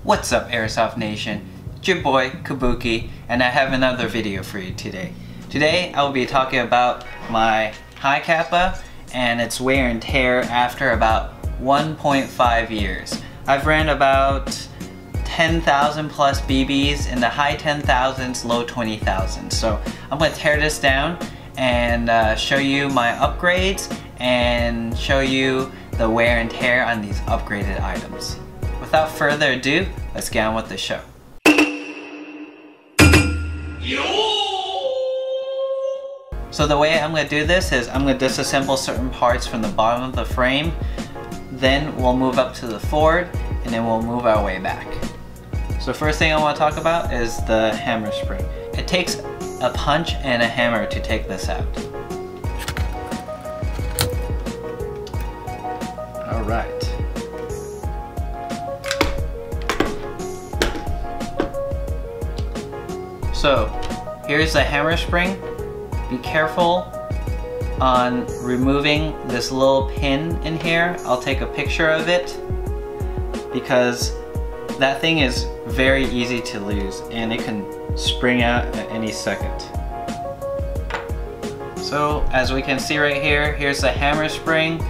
What's up, Airsoft Nation? It's your boy Kabuki, and I have another video for you today. Today I will be talking about my HI-CAPA and its wear and tear after about 1.5 years. I've ran about 10,000 plus BBs in the high 10,000s, low 20,000s. So I'm going to tear this down and show you my upgrades and show you the wear and tear on these upgraded items. Without further ado, let's get on with the show. So the way I'm going to do this is I'm going to disassemble certain parts from the bottom of the frame, then we'll move up to the forward, and then we'll move our way back. So first thing I want to talk about is the hammer spring. It takes a punch and a hammer to take this out. Alright. So here's the hammer spring. Be careful on removing this little pin in here. I'll take a picture of it because that thing is very easy to lose and it can spring out at any second. So as we can see right here, here's the hammer spring.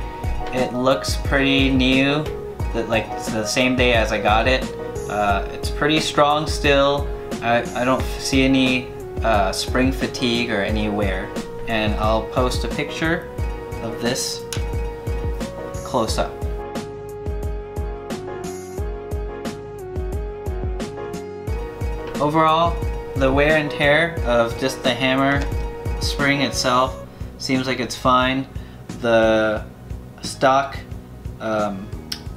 It looks pretty new, like it's the same day as I got it. It's pretty strong still. I don't see any spring fatigue or any wear, and I'll post a picture of this close up. Overall, the wear and tear of just the hammer spring itself seems like it's fine. The stock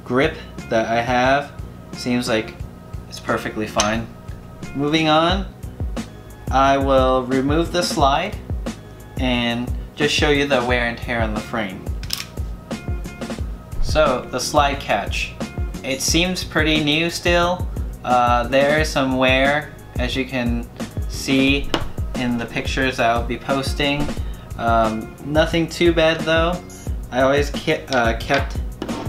grip that I have seems like it's perfectly fine. Moving on, I will remove the slide and just show you the wear and tear on the frame. So the slide catch, it seems pretty new still. There is some wear, as you can see in the pictures I'll be posting. Nothing too bad though. I always kept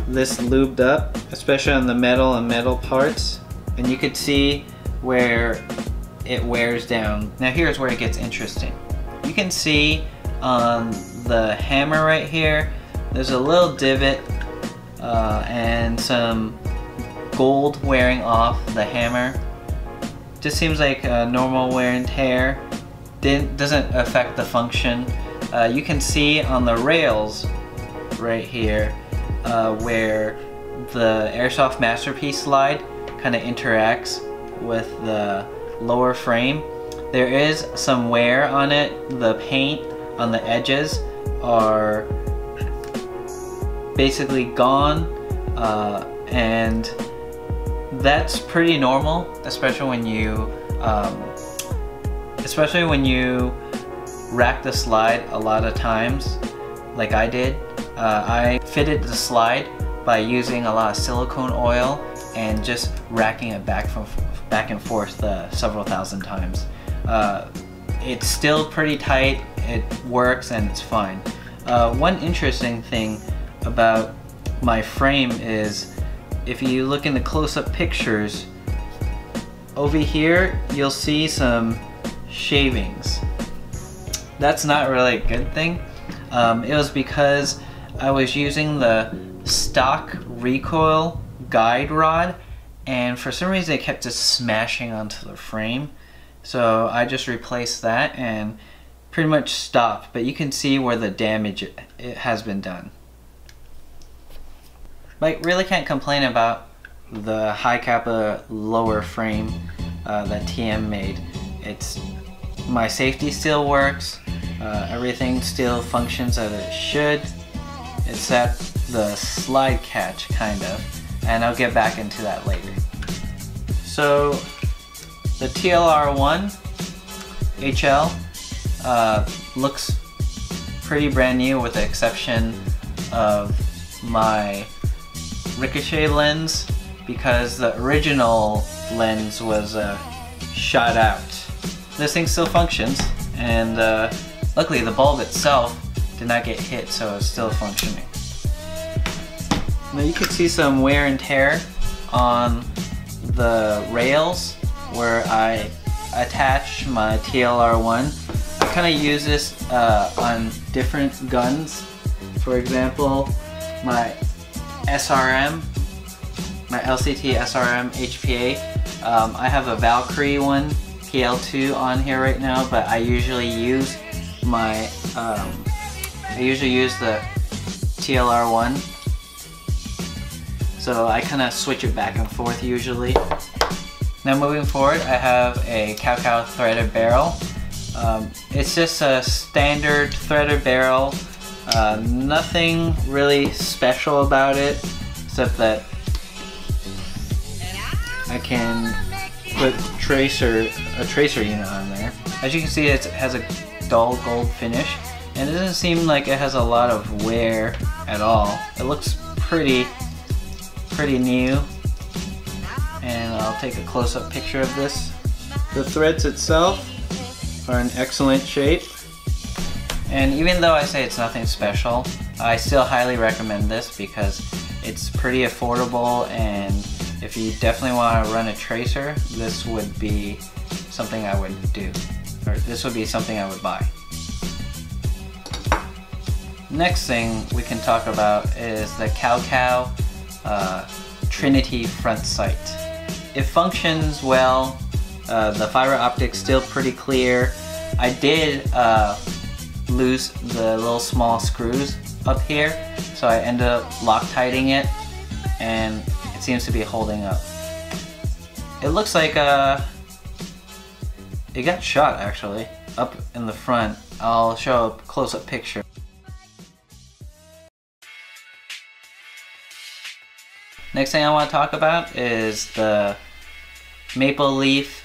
this lubed up, especially on the metal and metal parts, and you could see where it wears down. Now here's where it gets interesting. You can see on the hammer right here, there's a little divot and some gold wearing off the hammer. Just seems like a normal wear and tear. Doesn't affect the function. You can see on the rails right here where the Airsoft Masterpiece slide kind of interacts with the lower frame. There is some wear on it. The paint on the edges are basically gone, and that's pretty normal, especially when you rack the slide a lot of times, like I did. I fitted the slide by using a lot of silicone oil and just racking it back and forth several thousand times. It's still pretty tight, it works, and it's fine. One interesting thing about my frame is if you look in the close-up pictures, over here you'll see some shavings. That's not really a good thing. It was because I was using the stock recoil guide rod, and for some reason it kept just smashing onto the frame. So I just replaced that and pretty much stopped, but you can see where the damage it has been done. But really can't complain about the HI-CAPA lower frame that TM made. My safety still works, everything still functions as it should, except the slide catch, kind of, and I'll get back into that later. So the TLR1 HL looks pretty brand new with the exception of my ricochet lens, because the original lens was shot out. This thing still functions, and luckily the bulb itself did not get hit, so it's still functioning. Now you can see some wear and tear on the rails where I attach my TLR1. I kind of use this on different guns. For example, my SRM, my LCT SRM HPA. I have a Valkyrie one, PL2 on here right now, but I usually use my the TLR1. So I kind of switch it back and forth usually. Now moving forward, I have a Cow threaded barrel. It's just a standard threaded barrel. Nothing really special about it, except that I can put a tracer unit on there. As you can see, it has a dull gold finish, and it doesn't seem like it has a lot of wear at all. It looks pretty new, and I'll take a close-up picture of this. The threads itself are in excellent shape, and even though I say it's nothing special, I still highly recommend this because it's pretty affordable, and if you definitely want to run a tracer, this would be something I would do, or this would be something I would buy. Next thing we can talk about is the Cow Trinity front sight. It functions well. The fiber optic's still pretty clear. I did lose the little small screws up here, so I ended up Loctiting it, and it seems to be holding up. It looks like it got shot actually up in the front. I'll show a close-up picture. Next thing I want to talk about is the Maple Leaf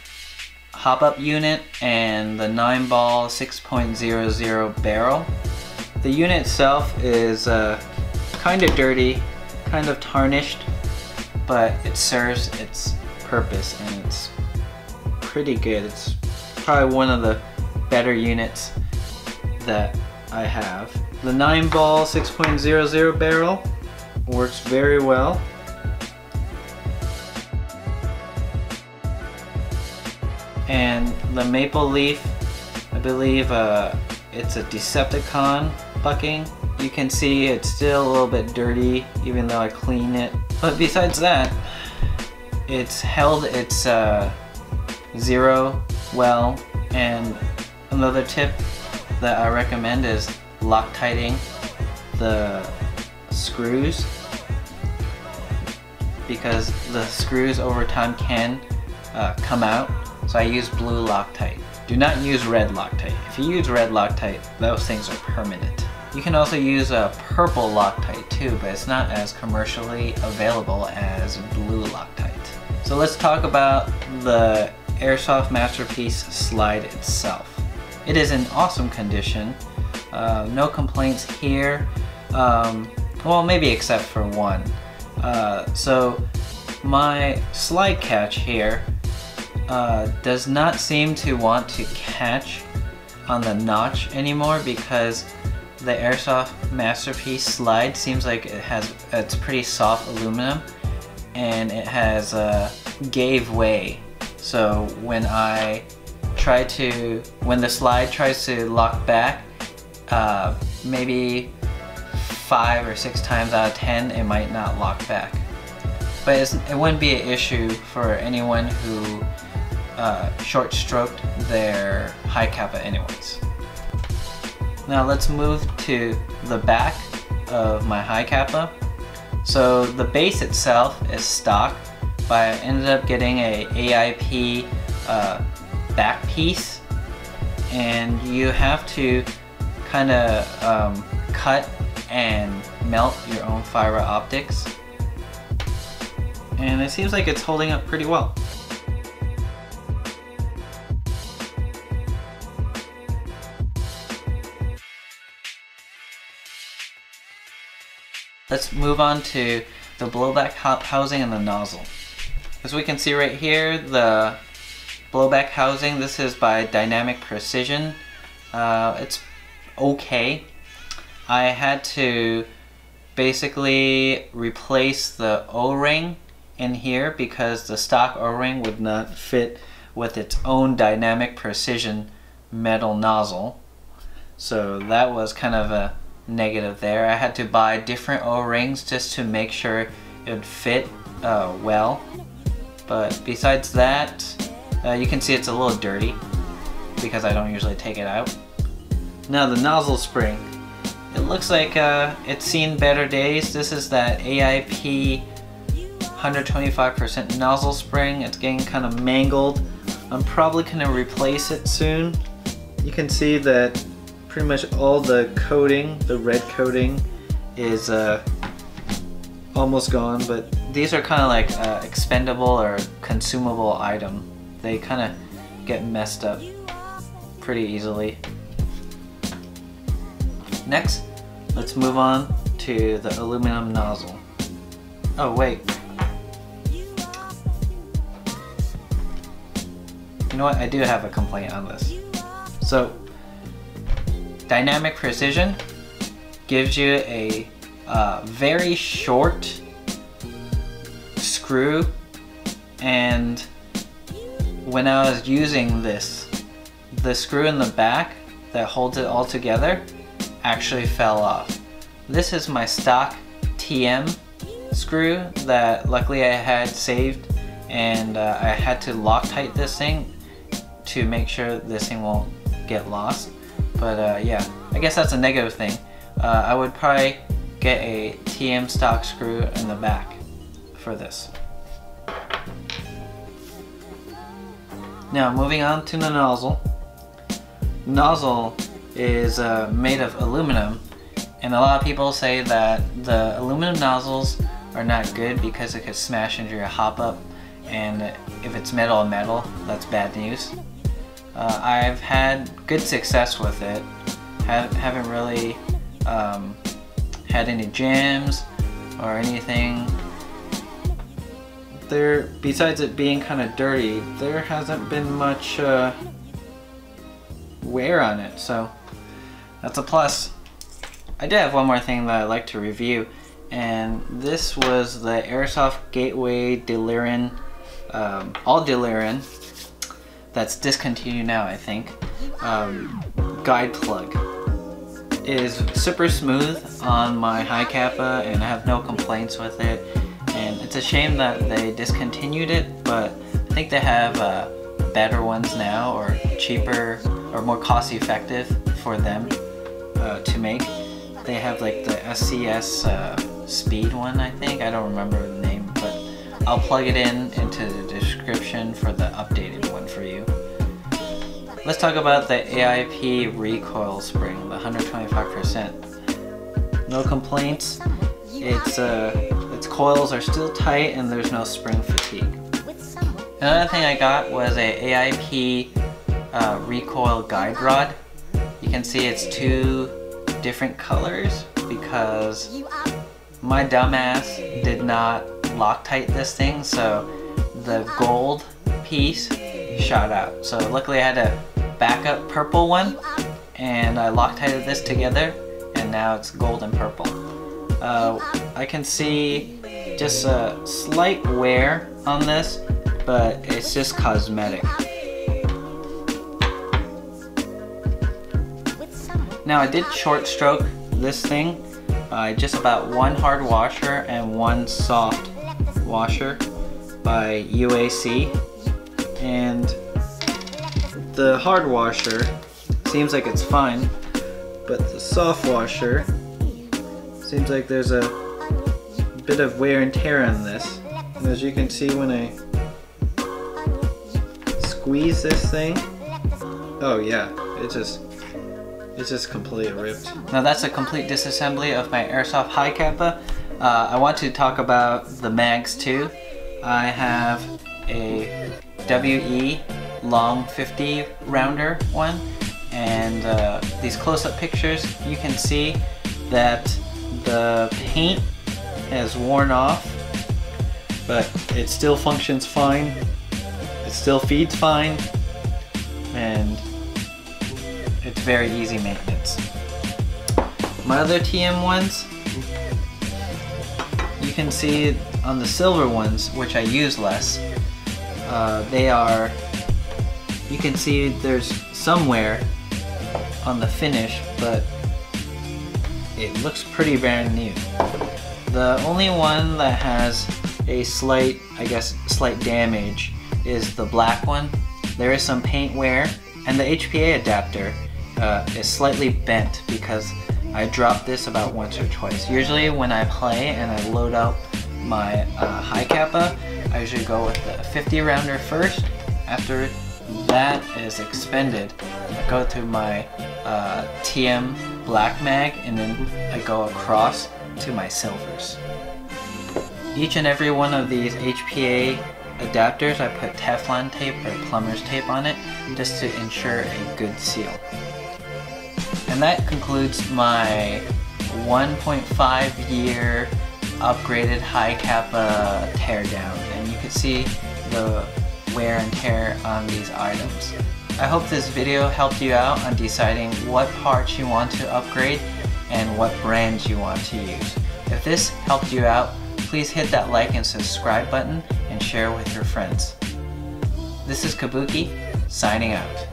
hop-up unit and the 9-ball 6.00 barrel. The unit itself is kind of dirty, kind of tarnished, but it serves its purpose and it's pretty good. It's probably one of the better units that I have. The 9-ball 6.00 barrel works very well. And the Maple Leaf, I believe it's a Decepticon bucking. You can see it's still a little bit dirty even though I clean it. But besides that, it's held its zero well. And another tip that I recommend is Loctiting the screws, because the screws over time can come out. So I use blue Loctite. Do not use red Loctite. If you use red Loctite, those things are permanent. You can also use a purple Loctite too, but it's not as commercially available as blue Loctite. So let's talk about the Airsoft Masterpiece slide itself. It is in awesome condition. No complaints here. Well, maybe except for one. So my slide catch here does not seem to want to catch on the notch anymore, because the Airsoft Masterpiece slide seems like it's pretty soft aluminum, and it has gave way. So when the slide tries to lock back, maybe 5 or 6 times out of 10 it might not lock back. But it wouldn't be an issue for anyone who short stroked their HI-CAPA anyways. Now let's move to the back of my HI-CAPA. So the base itself is stock, but I ended up getting a AIP back piece, and you have to kind of cut and melt your own fiber optics, and it seems like it's holding up pretty well. Let's move on to the blowback housing and the nozzle. As we can see right here, the blowback housing, this is by Dynamic Precision. It's okay. I had to basically replace the O-ring in here because the stock O-ring would not fit with its own dynamic precision metal nozzle. So that was kind of a negative there. I had to buy different O-rings just to make sure it would fit well. But besides that, you can see it's a little dirty because I don't usually take it out. Now the nozzle spring. It looks like it's seen better days. This is that AIP 125% nozzle spring. It's getting kind of mangled. I'm probably going to replace it soon. You can see that pretty much all the coating, the red coating, is almost gone, but these are kind of like expendable or consumable item. They kind of get messed up pretty easily. Next, let's move on to the aluminum nozzle. Oh wait. You know what? I do have a complaint on this. So, dynamic precision gives you a very short screw, and when I was using this, the screw in the back that holds it all together actually fell off. This is my stock TM screw that luckily I had saved, and I had to Loctite this thing to make sure this thing won't get lost. But yeah, I guess that's a negative thing. I would probably get a TM stock screw in the back for this. Now moving on to the nozzle. Nozzle is made of aluminum, and a lot of people say that the aluminum nozzles are not good because it could smash into your hop up, and if it's metal on metal, that's bad news. I've had good success with it. Haven't really had any jams or anything. Besides it being kind of dirty, there hasn't been much wear on it, so that's a plus. I did have one more thing that I'd like to review, and this was the Airsoft Gateway Delirium, all Delirium, that's discontinued now, I think, guide plug. It is super smooth on my HI-CAPA, and I have no complaints with it, and it's a shame that they discontinued it, but I think they have better ones now, or cheaper, or more cost effective for them to make. They have like the SCS speed one, I think. I don't remember the name, but I'll plug it into the description for the updated one for you. Let's talk about the AIP recoil spring, the 125%. No complaints. Its coils are still tight and there's no spring fatigue. Another thing I got was a AIP recoil guide rod. You can see it's two different colors because my dumbass did not Loctite this thing, so the gold piece shot out. So luckily I had a backup purple one, and I Loctited this together, and now it's gold and purple. I can see just a slight wear on this, but it's just cosmetic. Now I did short stroke this thing by just about one hard washer and one soft washer by UAC, and the hard washer seems like it's fine, but the soft washer seems like there's a bit of wear and tear on this. And as you can see when I squeeze this thing, oh yeah, it's just completely ripped. Now that's a complete disassembly of my Airsoft HI-CAPA. I want to talk about the mags too. I have a WE long 50 rounder one, and these close-up pictures, you can see that the paint has worn off, but it still functions fine. It still feeds fine, and it's very easy maintenance. My other TM ones, you can see on the silver ones, which I use less, you can see there's some wear on the finish, but it looks pretty brand new. The only one that has a slight damage is the black one. There is some paint wear, and the HPA adapter is slightly bent because I dropped this about once or twice. Usually when I play and I load up my HI-CAPA, I usually go with the 50 rounder first. After that is expended, I go to my TM black mag, and then I go across to my silvers. Each and every one of these HPA adapters, I put Teflon tape or plumber's tape on it just to ensure a good seal. And that concludes my 1.5 year upgraded HI-CAPA teardown, and you can see the wear and tear on these items. I hope this video helped you out on deciding what parts you want to upgrade and what brands you want to use. If this helped you out, please hit that like and subscribe button and share with your friends. This is Kabuki, signing out.